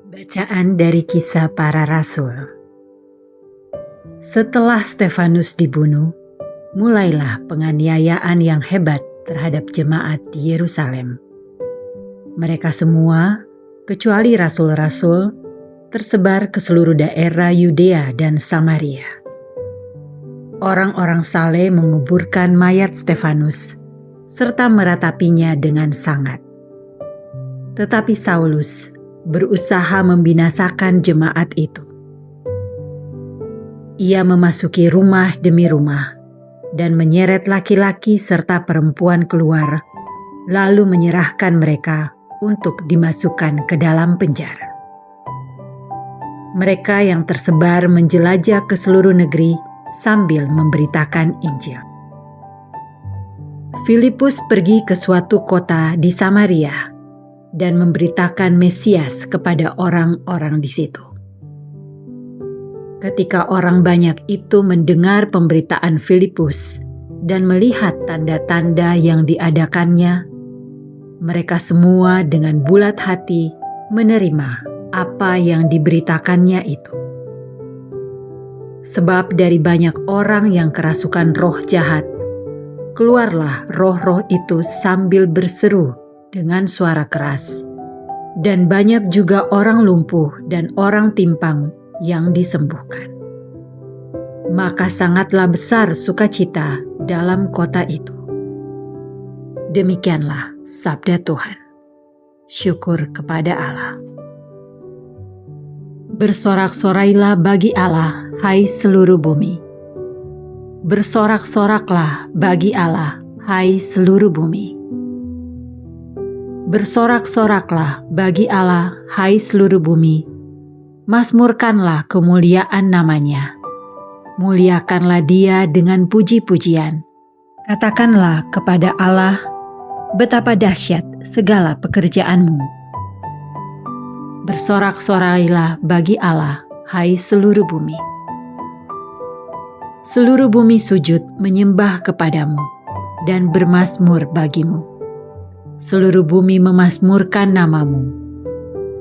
Bacaan dari Kisah Para Rasul. Setelah Stefanus dibunuh, mulailah penganiayaan yang hebat terhadap jemaat di Yerusalem. Mereka semua, kecuali rasul-rasul, tersebar ke seluruh daerah Yudea dan Samaria. Orang-orang saleh menguburkan mayat Stefanus serta meratapinya dengan sangat. Tetapi Saulus berusaha membinasakan jemaat itu. Ia memasuki rumah demi rumah dan menyeret laki-laki serta perempuan keluar, lalu menyerahkan mereka untuk dimasukkan ke dalam penjara. Mereka yang tersebar menjelajah ke seluruh negeri sambil memberitakan Injil. Filipus pergi ke suatu kota di Samaria dan memberitakan Mesias kepada orang-orang di situ. Ketika orang banyak itu mendengar pemberitaan Filipus dan melihat tanda-tanda yang diadakannya, mereka semua dengan bulat hati menerima apa yang diberitakannya itu. Sebab dari banyak orang yang kerasukan roh jahat, keluarlah roh-roh itu sambil berseru dengan suara keras, dan banyak juga orang lumpuh dan orang timpang yang disembuhkan. Maka sangatlah besar sukacita dalam kota itu. Demikianlah sabda Tuhan. Syukur kepada Allah. Bersorak-sorailah bagi Allah, hai seluruh bumi. Bersorak-soraklah bagi Allah, hai seluruh bumi. Bersorak-soraklah bagi Allah, hai seluruh bumi. Mazmurkanlah kemuliaan namanya. Muliakanlah Dia dengan puji-pujian. Katakanlah kepada Allah, betapa dahsyat segala pekerjaanmu. Bersorak-sorailah bagi Allah, hai seluruh bumi. Seluruh bumi sujud menyembah kepadamu dan bermazmur bagimu. Seluruh bumi memazmurkan namamu.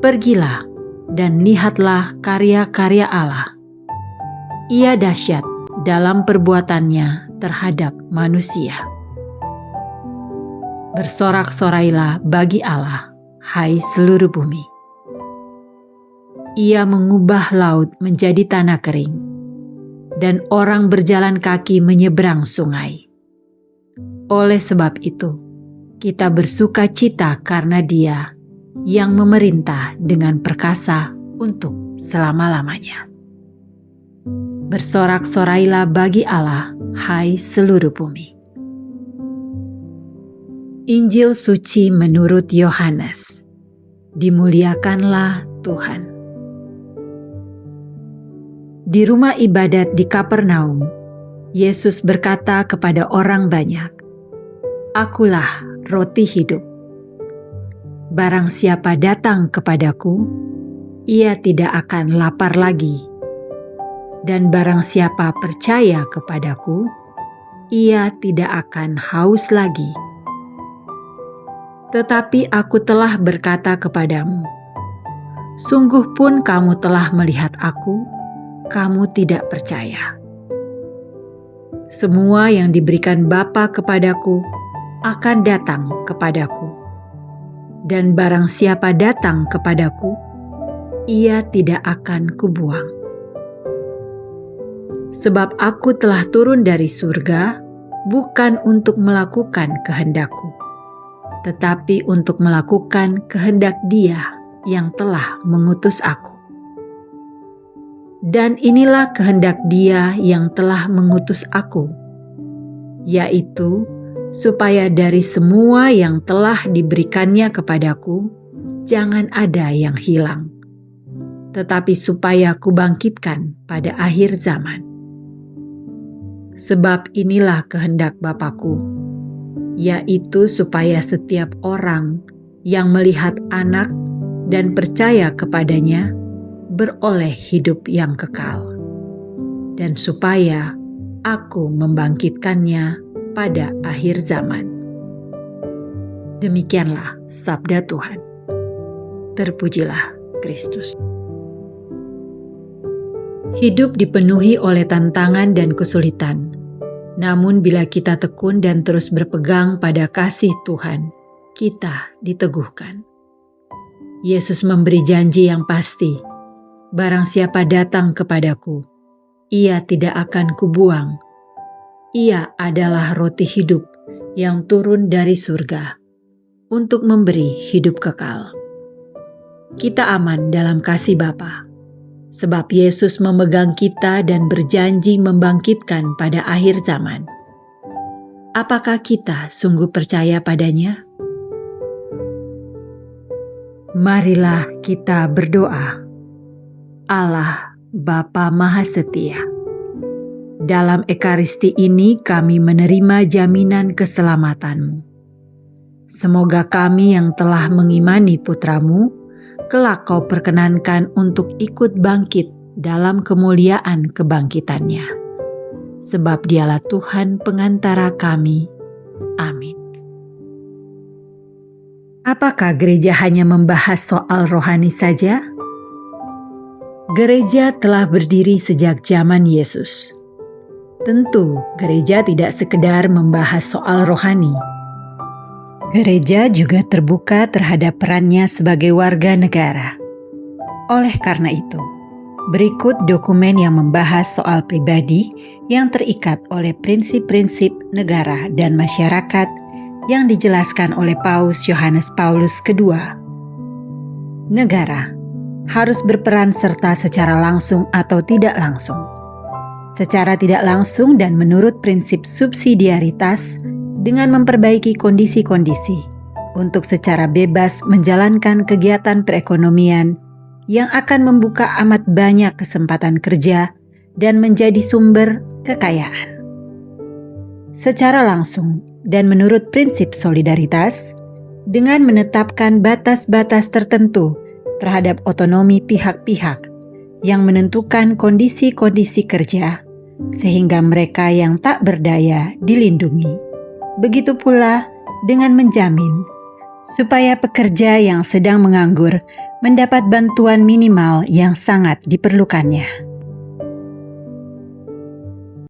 Pergilah dan lihatlah karya-karya Allah. Ia dahsyat dalam perbuatannya terhadap manusia. Bersorak-sorailah bagi Allah, hai seluruh bumi. Ia mengubah laut menjadi tanah kering, dan orang berjalan kaki menyeberang sungai. Oleh sebab itu, kita bersuka cita karena Dia yang memerintah dengan perkasa untuk selama-lamanya. Bersorak-sorailah bagi Allah, hai seluruh bumi. Injil suci menurut Yohanes. Dimuliakanlah Tuhan. Di rumah ibadat di Kapernaum, Yesus berkata kepada orang banyak, "Akulah roti hidup. Barang siapa datang kepadaku, ia tidak akan lapar lagi. Dan barang siapa percaya kepadaku, ia tidak akan haus lagi. Tetapi aku telah berkata kepadamu, sungguh pun kamu telah melihat aku, kamu tidak percaya. Semua yang diberikan Bapa kepadaku akan datang kepadaku. Dan barang siapa datang kepadaku, ia tidak akan kubuang. Sebab aku telah turun dari surga, bukan untuk melakukan kehendakku, tetapi untuk melakukan kehendak Dia yang telah mengutus aku. Dan inilah kehendak Dia yang telah mengutus aku, yaitu supaya dari semua yang telah diberikannya kepadaku, jangan ada yang hilang, tetapi supaya kubangkitkan pada akhir zaman. Sebab inilah kehendak Bapa-Ku, yaitu supaya setiap orang yang melihat Anak dan percaya kepadanya beroleh hidup yang kekal, dan supaya Aku membangkitkannya pada akhir zaman. Demikianlah sabda Tuhan. Terpujilah Kristus. Hidup dipenuhi oleh tantangan dan kesulitan. Namun bila kita tekun dan terus berpegang pada kasih Tuhan, kita diteguhkan. Yesus memberi janji yang pasti, "Barang siapa datang kepadaku, ia tidak akan kubuang. Ia adalah roti hidup yang turun dari surga untuk memberi hidup kekal." Kita aman dalam kasih Bapa, sebab Yesus memegang kita dan berjanji membangkitkan pada akhir zaman. Apakah kita sungguh percaya padanya? Marilah kita berdoa. Allah Bapa Maha Setia, dalam Ekaristi ini kami menerima jaminan keselamatan-Mu. Semoga kami yang telah mengimani Putra-Mu, kelak Kau perkenankan untuk ikut bangkit dalam kemuliaan kebangkitannya. Sebab Dialah Tuhan pengantara kami. Amin. Apakah gereja hanya membahas soal rohani saja? Gereja telah berdiri sejak zaman Yesus. Tentu, gereja tidak sekedar membahas soal rohani. Gereja juga terbuka terhadap perannya sebagai warga negara. Oleh karena itu, berikut dokumen yang membahas soal pribadi yang terikat oleh prinsip-prinsip negara dan masyarakat yang dijelaskan oleh Paus Yohanes Paulus II. Negara harus berperan serta secara langsung atau tidak langsung. Secara tidak langsung dan menurut prinsip subsidiaritas, dengan memperbaiki kondisi-kondisi untuk secara bebas menjalankan kegiatan perekonomian yang akan membuka amat banyak kesempatan kerja dan menjadi sumber kekayaan. Secara langsung dan menurut prinsip solidaritas, dengan menetapkan batas-batas tertentu terhadap otonomi pihak-pihak yang menentukan kondisi-kondisi kerja, sehingga mereka yang tak berdaya dilindungi. Begitu pula dengan menjamin supaya pekerja yang sedang menganggur mendapat bantuan minimal yang sangat diperlukannya.